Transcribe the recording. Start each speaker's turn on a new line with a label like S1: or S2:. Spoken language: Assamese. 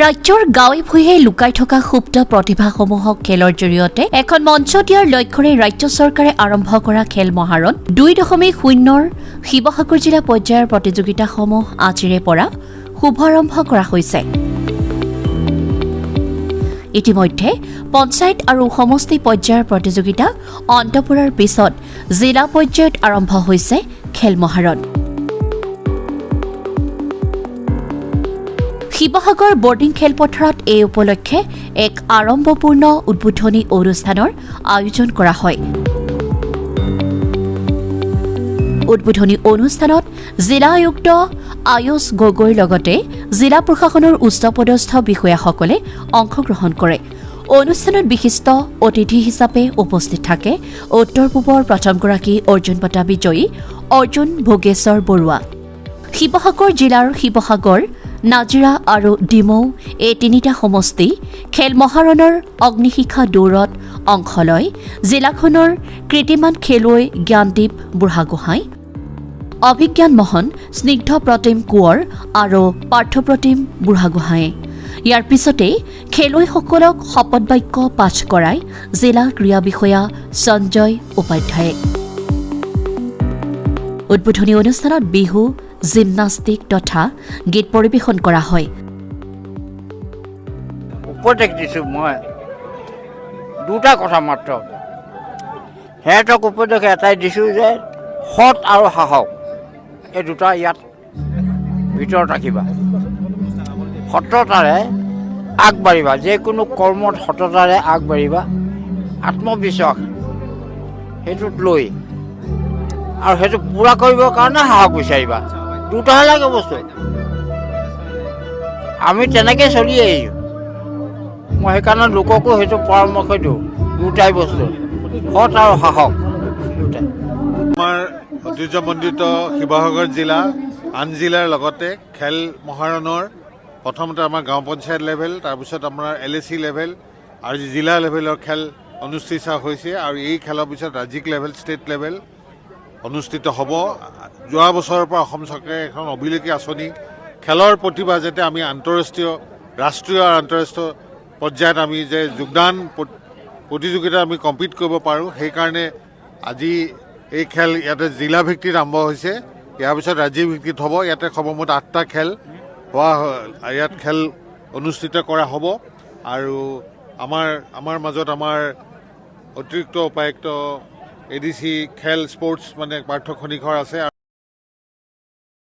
S1: ৰাজ্যৰ গাঁৱে ভূঞে লুকাই থকা সুপ্ত প্ৰতিভাসমূহক খেলৰ জৰিয়তে এখন মঞ্চ দিয়াৰ লক্ষ্যৰে ৰাজ্য চৰকাৰে আৰম্ভ কৰা খেল মহাৰণ 2.0 শিৱসাগৰ জিলা পৰ্যায়ৰ প্ৰতিযোগিতাসমূহ আজিৰে পৰা শুভাৰম্ভ কৰা হৈছে। ইতিমধ্যে পঞ্চায়ত আৰু সমষ্টি পৰ্যায়ৰ প্ৰতিযোগিতা অন্ত পৰাৰ পিছত জিলা পৰ্যায়ত আৰম্ভ হৈছে খেল মহাৰণ। শিৱসাগৰ বৰ্ডিং খেলপথাৰত এই উপলক্ষে এক আড়ম্বৰপূৰ্ণ উদ্বোধনী অনুষ্ঠানৰ আয়োজন কৰা হয়। উদ্বোধনী অনুষ্ঠানত জিলা আয়ুক্ত আয়ুষ গগৈৰ লগতে জিলা প্ৰশাসনৰ উচ্চপদস্থ বিষয়াসকলে অংশগ্ৰহণ কৰে। অনুষ্ঠানত বিশিষ্ট অতিথি হিচাপে উপস্থিত থাকে উত্তৰ-পূবৰ প্ৰথমগৰাকী অৰ্জুন বঁটা বিজয়ী অৰ্জুন ভোগেশ্বৰ বৰুৱা। শিৱসাগৰ জিলাৰ শিৱসাগৰ, নাজিৰা আৰু ডিমৌ এই তিনিটা সমষ্টি খেল মহাৰণৰ অগ্নিশিখা দৌৰত অংশ লয়। জিলাখনৰ কৃতিমান খেলুৱৈ জ্ঞানদীপ বুঢ়াগোহাঁই, অভিজ্ঞান মহন, স্নিগ্ধ প্ৰতিম কোঁৱৰ আৰু পাৰ্থপ্ৰতিম বুঢ়াগোহাঁয়ে। ইয়াৰ পিছতেই খেলুৱৈসকলক শপত বাক্য পাঠ কৰায় জিলা ক্ৰীড়া বিষয়া সঞ্জয় উপাধ্যায়ে। উদ্বোধনী অনুষ্ঠানত বিহু, জিমনাষ্টিক তথা গীত পৰিৱেশন কৰা হয়।
S2: উপদেশ দিছোঁ মই দুটা কথা মাত্ৰ, সিহঁতক উপদেশ এটাই দিছোঁ যে সৎ আৰু সাহস এই দুটা ইয়াত ভিতৰত ৰাখিবা। সততাৰে আগবাঢ়িবা, যিকোনো কৰ্মত সততাৰে আগবাঢ়িবা, আত্মবিশ্বাস সেইটোত লৈ আৰু সেইটো পূৰা কৰিবৰ কাৰণে সাহস বিচাৰিবা। দুটাহে লাগে বস্তু। আমি তেনেকৈ চলি আহিছোঁ। মই সেইকাৰণে লোককো সেইটো পৰামৰ্শ দিওঁ, দুটাই বস্তু, সৎ আৰু সাহস দুটাই।
S3: আমাৰ ঐতিহ্যমণ্ডিত শিৱসাগৰ জিলা আন জিলাৰ লগতে খেল মহাৰণৰ প্ৰথমতে আমাৰ গাঁও পঞ্চায়ত লেভেল, তাৰপিছত আপোনাৰ LAC লেভেল আৰু জিলা লেভেলৰ খেল অনুষ্ঠিত হৈছে আৰু এই খেলৰ পিছত ৰাজ্যিক লেভেল, ষ্টেট লেভেল অনুষ্ঠিত হ'ব। যোৱা বছৰৰ পৰা অসম চৰকাৰে এখন অভিলেখী আঁচনি খেলৰ প্ৰতিভা যাতে আমি আন্তঃৰাষ্ট্ৰীয়, ৰাষ্ট্ৰীয় আৰু আন্তঃৰাষ্ট্ৰীয় পৰ্যায়ত আমি যে যোগদান প্ৰতিযোগিতাত আমি কম্পিট কৰিব পাৰোঁ, সেইকাৰণে আজি এই খেল ইয়াতে জিলা ভিত্তিত আৰম্ভ হৈছে। ইয়াৰ পিছত ৰাজ্যিক ভিত্তিত হ'ব। ইয়াতে সৰ্বমুঠ 8টা খেল ইয়াত খেল অনুষ্ঠিত কৰা হ'ব আৰু আমাৰ মাজত আমাৰ অতিৰিক্ত উপায়ুক্ত ADC খেল স্পৰ্টছ মানে পাৰ্থ খনিকৰ আছে।